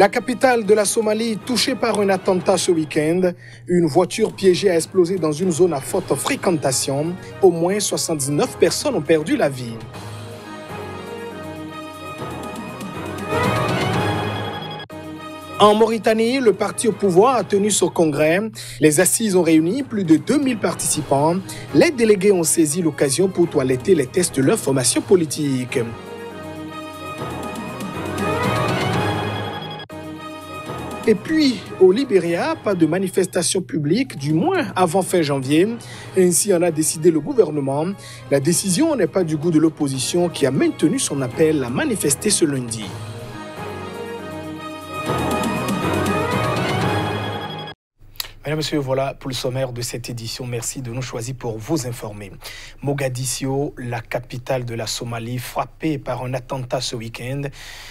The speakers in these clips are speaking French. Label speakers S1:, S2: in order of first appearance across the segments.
S1: La capitale de la Somalie touchée par un attentat ce week-end. Une voiture piégée a explosé dans une zone à forte fréquentation. Au moins 79 personnes ont perdu la vie. En Mauritanie, le parti au pouvoir a tenu son congrès. Les assises ont réuni plus de 2000 participants. Les délégués ont saisi l'occasion pour toiletter les tests de leur formation politique. Et puis, au Libéria, pas de manifestation publique, du moins avant fin janvier. Ainsi en a décidé le gouvernement. La décision n'est pas du goût de l'opposition qui a maintenu son appel à manifester ce lundi. Mesdames, Messieurs, voilà pour le sommaire de cette édition. Merci de nous choisir pour vous informer. Mogadiscio, la capitale de la Somalie, frappée par un attentat ce week-end.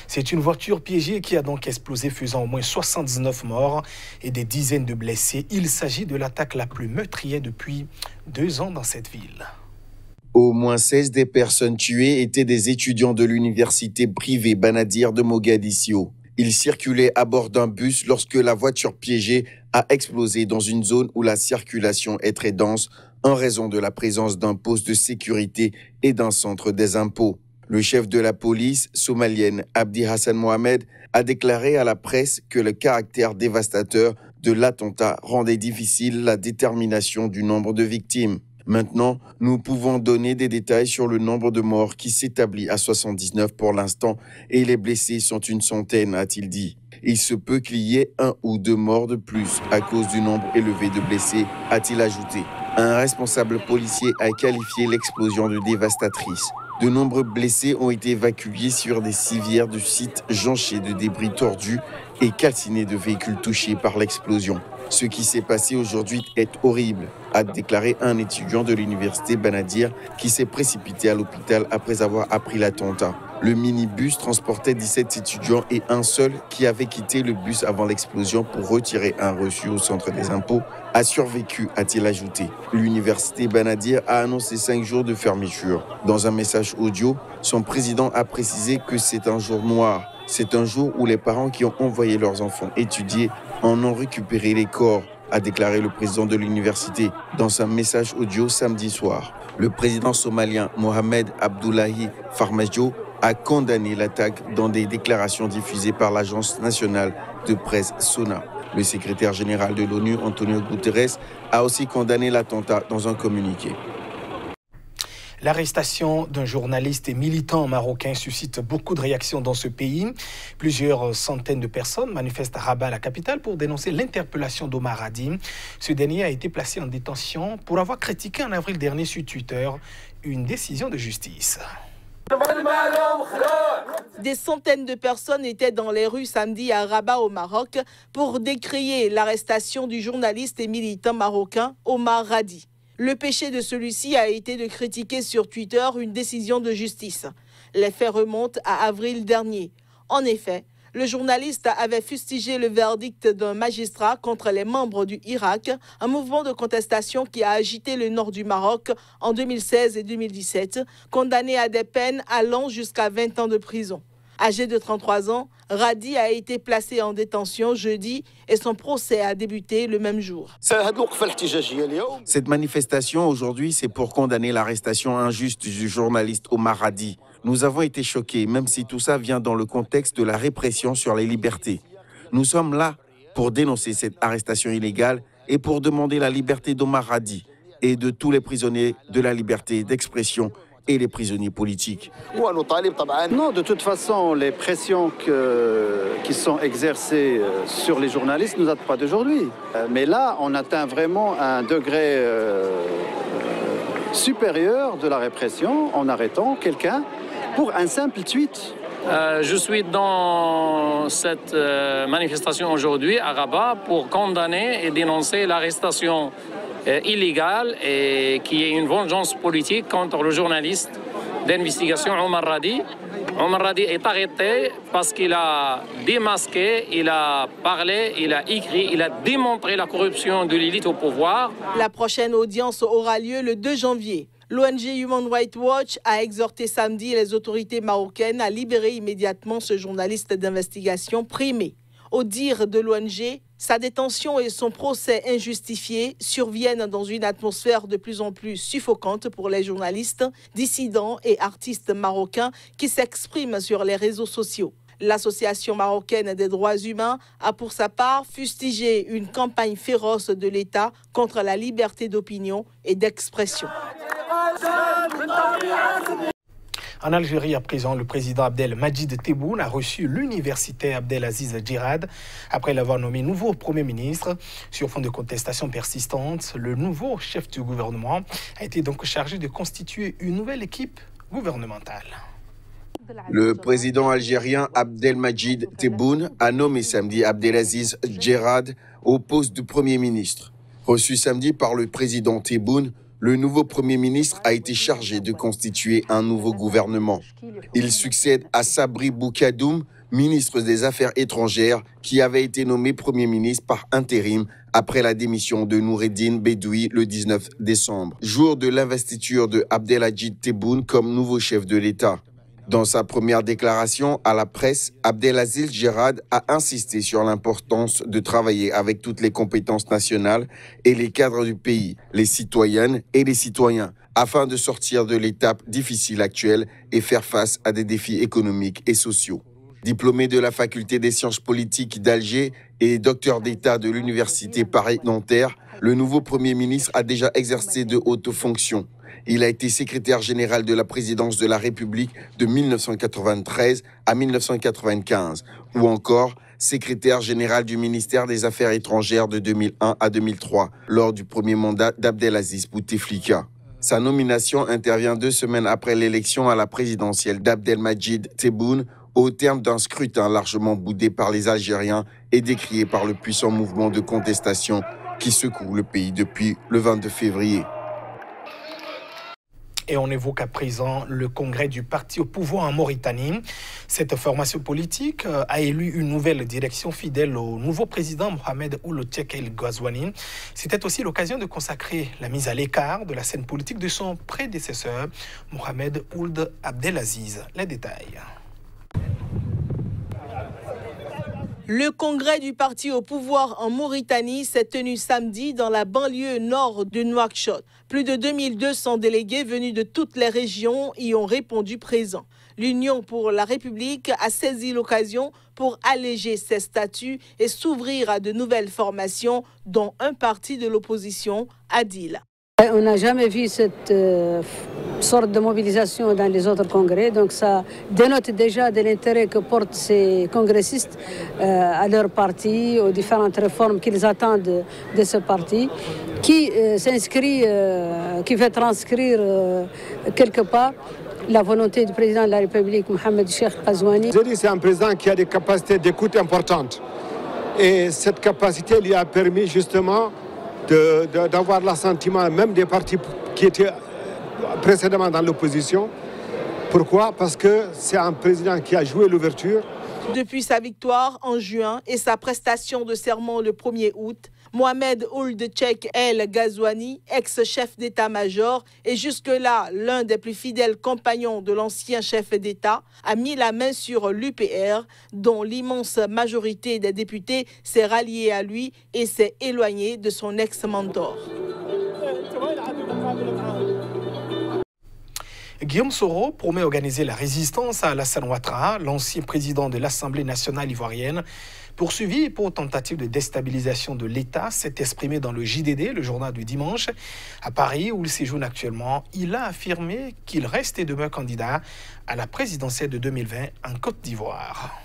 S1: C'est une voiture piégée qui a donc explosé, faisant au moins 79 morts et des dizaines de blessés. Il s'agit de l'attaque la plus meurtrière depuis 2 ans dans cette ville.
S2: Au moins 16 des personnes tuées étaient des étudiants de l'université privée Banadir de Mogadiscio. Ils circulaient à bord d'un bus lorsque la voiture piégée a explosé dans une zone où la circulation est très dense en raison de la présence d'un poste de sécurité et d'un centre des impôts. Le chef de la police somalienne, Abdi Hassan Mohamed, a déclaré à la presse que le caractère dévastateur de l'attentat rendait difficile la détermination du nombre de victimes. Maintenant, nous pouvons donner des détails sur le nombre de morts qui s'établit à 79 pour l'instant et les blessés sont une centaine, a-t-il dit. Il se peut qu'il y ait 1 ou 2 morts de plus à cause du nombre élevé de blessés, a-t-il ajouté. Un responsable policier a qualifié l'explosion de dévastatrice. De nombreux blessés ont été évacués sur des civières du site jonchés de débris tordus et calcinés de véhicules touchés par l'explosion. Ce qui s'est passé aujourd'hui est horrible, a déclaré un étudiant de l'université Banadir qui s'est précipité à l'hôpital après avoir appris l'attentat. Le minibus transportait 17 étudiants et un seul qui avait quitté le bus avant l'explosion pour retirer un reçu au centre des impôts a survécu, a-t-il ajouté. L'université Banadir a annoncé 5 jours de fermeture. Dans un message audio, son président a précisé que c'est un jour noir. C'est un jour où les parents qui ont envoyé leurs enfants étudier en ont récupéré les corps, a déclaré le président de l'université dans un message audio samedi soir. Le président somalien Mohamed Abdullahi Farmajo a condamné l'attaque dans des déclarations diffusées par l'agence nationale de presse SONA. Le secrétaire général de l'ONU, Antonio Guterres, a aussi condamné l'attentat dans un communiqué.
S1: L'arrestation d'un journaliste et militant marocain suscite beaucoup de réactions dans ce pays. Plusieurs centaines de personnes manifestent à Rabat, la capitale, pour dénoncer l'interpellation d'Omar Hadi. Ce dernier a été placé en détention pour avoir critiqué en avril dernier sur Twitter une décision de justice.
S3: Des centaines de personnes étaient dans les rues samedi à Rabat au Maroc pour décrier l'arrestation du journaliste et militant marocain Omar Hadi. Le péché de celui-ci a été de critiquer sur Twitter une décision de justice. Les faits remontent à avril dernier. En effet, le journaliste avait fustigé le verdict d'un magistrat contre les membres du Hirak, un mouvement de contestation qui a agité le nord du Maroc en 2016 et 2017, condamné à des peines allant jusqu'à 20 ans de prison. Âgé de 33 ans, Hadi a été placé en détention jeudi et son procès a débuté le même jour.
S2: Cette manifestation aujourd'hui, c'est pour condamner l'arrestation injuste du journaliste Omar Hadi. Nous avons été choqués, même si tout ça vient dans le contexte de la répression sur les libertés. Nous sommes là pour dénoncer cette arrestation illégale et pour demander la liberté d'Omar Hadi et de tous les prisonniers de la liberté d'expression et les prisonniers politiques.
S4: Non, de toute façon, les pressions qui sont exercées sur les journalistes ne datent pas d'aujourd'hui. Mais là, on atteint vraiment un degré supérieur de la répression en arrêtant quelqu'un pour un simple tweet.
S5: Je suis dans cette manifestation aujourd'hui à Rabat pour condamner et dénoncer l'arrestation illégale et qui est une vengeance politique contre le journaliste d'investigation Omar Hadi. Omar Hadi est arrêté parce qu'il a démasqué, il a parlé, il a écrit, il a démontré la corruption de l'élite au pouvoir.
S3: La prochaine audience aura lieu le 2 janvier. L'ONG Human Rights Watch a exhorté samedi les autorités marocaines à libérer immédiatement ce journaliste d'investigation primé. Au dire de l'ONG, sa détention et son procès injustifié surviennent dans une atmosphère de plus en plus suffocante pour les journalistes, dissidents et artistes marocains qui s'expriment sur les réseaux sociaux. L'Association marocaine des droits humains a pour sa part fustigé une campagne féroce de l'État contre la liberté d'opinion et d'expression.
S1: En Algérie, à présent, le président Abdelmadjid Tebboune a reçu l'universitaire Abdelaziz Djihad après l'avoir nommé nouveau Premier ministre. Sur fond de contestation persistante, le nouveau chef du gouvernement a été donc chargé de constituer une nouvelle équipe gouvernementale.
S2: Le président algérien Abdelmadjid Tebboune a nommé samedi Abdelaziz Djihad au poste de Premier ministre. Reçu samedi par le président Tebboune, le nouveau Premier ministre a été chargé de constituer un nouveau gouvernement. Il succède à Sabri Boukadoum, ministre des Affaires étrangères, qui avait été nommé Premier ministre par intérim après la démission de Noureddine Bedoui le 19 décembre, jour de l'investiture de Abdelmadjid Tebboune comme nouveau chef de l'État. Dans sa première déclaration à la presse, Abdelaziz Djihad a insisté sur l'importance de travailler avec toutes les compétences nationales et les cadres du pays, les citoyennes et les citoyens, afin de sortir de l'étape difficile actuelle et faire face à des défis économiques et sociaux. Diplômé de la faculté des sciences politiques d'Alger et docteur d'État de l'université Paris-Nanterre, le nouveau Premier ministre a déjà exercé de hautes fonctions. Il a été secrétaire général de la présidence de la République de 1993 à 1995, ou encore secrétaire général du ministère des Affaires étrangères de 2001 à 2003, lors du premier mandat d'Abdelaziz Bouteflika. Sa nomination intervient 2 semaines après l'élection à la présidentielle d'Abdelmadjid Tebboune, au terme d'un scrutin largement boudé par les Algériens et décrié par le puissant mouvement de contestation qui secoue le pays depuis le 22 février.
S1: Et on évoque à présent le congrès du parti au pouvoir en Mauritanie. Cette formation politique a élu une nouvelle direction fidèle au nouveau président Mohamed Ould Cheikh El Ghazouani. C'était aussi l'occasion de consacrer la mise à l'écart de la scène politique de son prédécesseur, Mohamed Ould Abdelaziz. Les détails.
S3: Le congrès du parti au pouvoir en Mauritanie s'est tenu samedi dans la banlieue nord de Nouakchott. Plus de 2200 délégués venus de toutes les régions y ont répondu présents. L'Union pour la République a saisi l'occasion pour alléger ses statuts et s'ouvrir à de nouvelles formations, dont un parti de l'opposition, Adil.
S6: On n'a jamais vu cette sorte de mobilisation dans les autres congrès, donc ça dénote déjà de l'intérêt que portent ces congressistes à leur parti, aux différentes réformes qu'ils attendent de ce parti, qui s'inscrit, qui fait transcrire quelque part la volonté du président de la République, Mohamed Cheikh Ghazouani.
S7: Je dis c'est un président qui a des capacités d'écoute importantes. Et cette capacité lui a permis justement d'avoir l'assentiment même des partis qui étaient précédemment dans l'opposition. Pourquoi? Parce que c'est un président qui a joué l'ouverture.
S3: Depuis sa victoire en juin et sa prestation de serment le 1er août, Mohamed Ould Cheikh El Ghazouani, ex-chef d'état-major et jusque-là l'un des plus fidèles compagnons de l'ancien chef d'État, a mis la main sur l'UPR, dont l'immense majorité des députés s'est ralliée à lui et s'est éloignée de son ex-mentor.
S1: Guillaume Soro promet organiser la résistance à Alassane Ouattara, l'ancien président de l'Assemblée nationale ivoirienne. Poursuivi pour tentative de déstabilisation de l'État, s'est exprimé dans le JDD, le journal du dimanche. À Paris, où il séjourne actuellement, il a affirmé qu'il reste et demeure candidat à la présidentielle de 2020 en Côte d'Ivoire.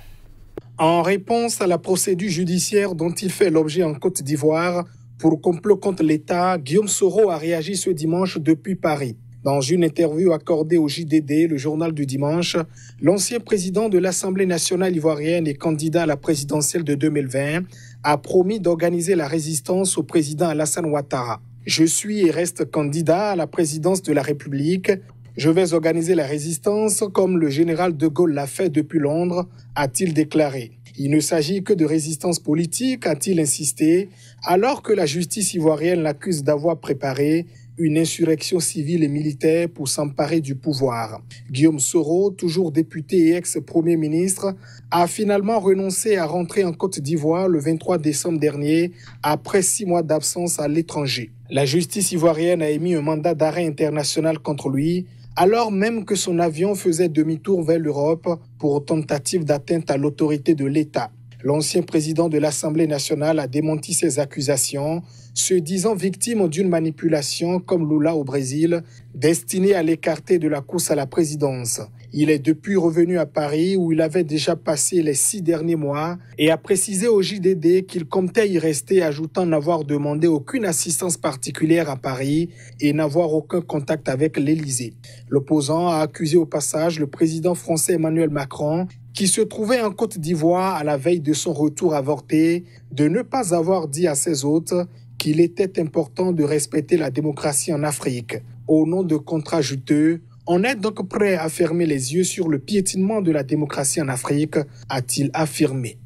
S1: En réponse à la procédure judiciaire dont il fait l'objet en Côte d'Ivoire pour complot contre l'État, Guillaume Soro a réagi ce dimanche depuis Paris. Dans une interview accordée au JDD, le journal du dimanche, l'ancien président de l'Assemblée nationale ivoirienne et candidat à la présidentielle de 2020 a promis d'organiser la résistance au président Alassane Ouattara. Je suis et reste candidat à la présidence de la République. Je vais organiser la résistance comme le général de Gaulle l'a fait depuis Londres, a-t-il déclaré. Il ne s'agit que de résistance politique, a-t-il insisté, alors que la justice ivoirienne l'accuse d'avoir préparé une insurrection civile et militaire pour s'emparer du pouvoir. Guillaume Soro, toujours député et ex-premier ministre, a finalement renoncé à rentrer en Côte d'Ivoire le 23 décembre dernier, après 6 mois d'absence à l'étranger. La justice ivoirienne a émis un mandat d'arrêt international contre lui, alors même que son avion faisait demi-tour vers l'Europe pour tentative d'atteinte à l'autorité de l'État. L'ancien président de l'Assemblée nationale a démenti ces accusations, se disant victime d'une manipulation comme Lula au Brésil, destinée à l'écarter de la course à la présidence. Il est depuis revenu à Paris où il avait déjà passé les 6 derniers mois et a précisé au JDD qu'il comptait y rester, ajoutant n'avoir demandé aucune assistance particulière à Paris et n'avoir aucun contact avec l'Élysée. L'opposant a accusé au passage le président français Emmanuel Macron, qui se trouvait en Côte d'Ivoire à la veille de son retour avorté, de ne pas avoir dit à ses hôtes qu'il était important de respecter la démocratie en Afrique. Au nom de contrats juteux, on est donc prêt à fermer les yeux sur le piétinement de la démocratie en Afrique, a-t-il affirmé.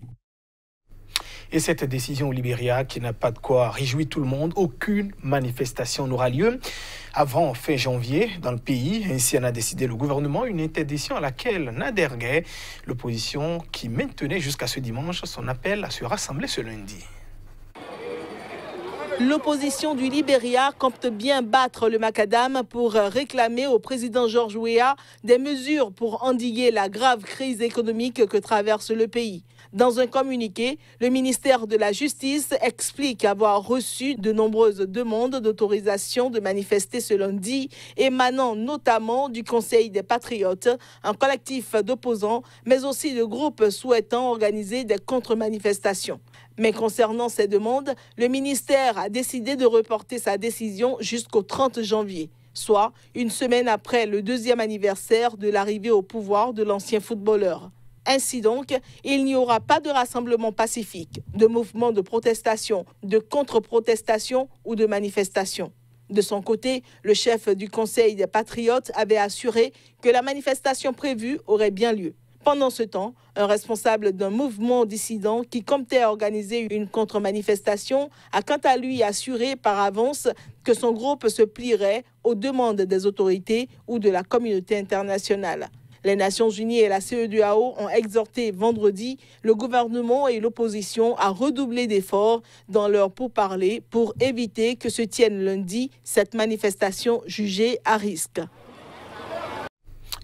S1: Et cette décision au Libéria qui n'a pas de quoi réjouir tout le monde, aucune manifestation n'aura lieu avant fin janvier dans le pays. Ainsi en a décidé le gouvernement, une interdiction à laquelle n'adhère l'opposition qui maintenait jusqu'à ce dimanche son appel à se rassembler ce lundi.
S3: L'opposition du Libéria compte bien battre le macadam pour réclamer au président George Weah des mesures pour endiguer la grave crise économique que traverse le pays. Dans un communiqué, le ministère de la Justice explique avoir reçu de nombreuses demandes d'autorisation de manifester ce lundi, émanant notamment du Conseil des Patriotes, un collectif d'opposants, mais aussi de groupes souhaitant organiser des contre-manifestations. Mais concernant ces demandes, le ministère a décidé de reporter sa décision jusqu'au 30 janvier, soit une semaine après le 2e anniversaire de l'arrivée au pouvoir de l'ancien footballeur. Ainsi donc, il n'y aura pas de rassemblement pacifique, de mouvement de protestation, de contre-protestation ou de manifestation. De son côté, le chef du Conseil des Patriotes avait assuré que la manifestation prévue aurait bien lieu. Pendant ce temps, un responsable d'un mouvement dissident qui comptait organiser une contre-manifestation a quant à lui assuré par avance que son groupe se plierait aux demandes des autorités ou de la communauté internationale. Les Nations Unies et la CEDEAO ont exhorté vendredi le gouvernement et l'opposition à redoubler d'efforts dans leurs pourparlers pour éviter que se tienne lundi cette manifestation jugée à risque.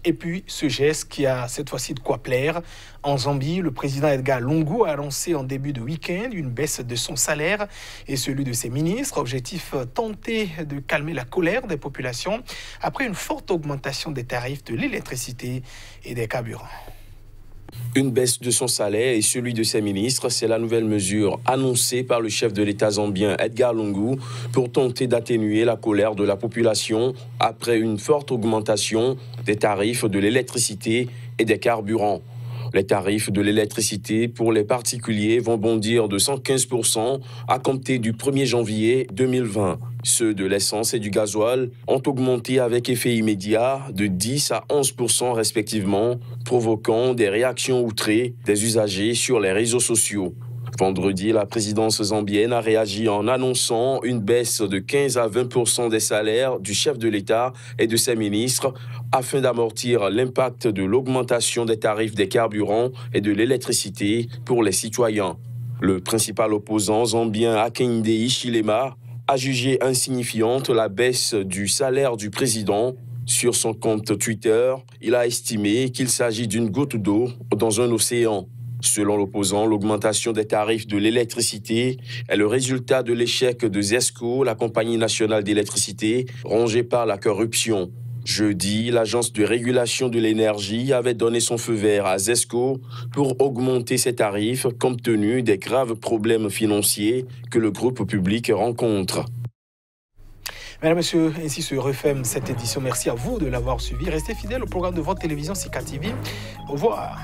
S1: Et puis, ce geste qui a cette fois-ci de quoi plaire. En Zambie, le président Edgar Lungu a annoncé en début de week-end une baisse de son salaire et celui de ses ministres. Objectif, tenter de calmer la colère des populations après une forte augmentation des tarifs de l'électricité et des carburants.
S8: Une baisse de son salaire et celui de ses ministres, c'est la nouvelle mesure annoncée par le chef de l'État zambien Edgar Lungu pour tenter d'atténuer la colère de la population après une forte augmentation des tarifs de l'électricité et des carburants. Les tarifs de l'électricité pour les particuliers vont bondir de 115% à compter du 1er janvier 2020. Ceux de l'essence et du gasoil ont augmenté avec effet immédiat de 10 à 11% respectivement, provoquant des réactions outrées des usagers sur les réseaux sociaux. Vendredi, la présidence zambienne a réagi en annonçant une baisse de 15 à 20% des salaires du chef de l'État et de ses ministres afin d'amortir l'impact de l'augmentation des tarifs des carburants et de l'électricité pour les citoyens. Le principal opposant zambien Hakainde Hichilema a jugé insignifiante la baisse du salaire du président. Sur son compte Twitter, il a estimé qu'il s'agit d'une goutte d'eau dans un océan. Selon l'opposant, l'augmentation des tarifs de l'électricité est le résultat de l'échec de ZESCO, la compagnie nationale d'électricité, rongée par la corruption. Jeudi, l'agence de régulation de l'énergie avait donné son feu vert à ZESCO pour augmenter ses tarifs compte tenu des graves problèmes financiers que le groupe public rencontre.
S1: Mesdames, Messieurs, ainsi se referme cette édition. Merci à vous de l'avoir suivi. Restez fidèles au programme de votre télévision Sika TV. Au revoir.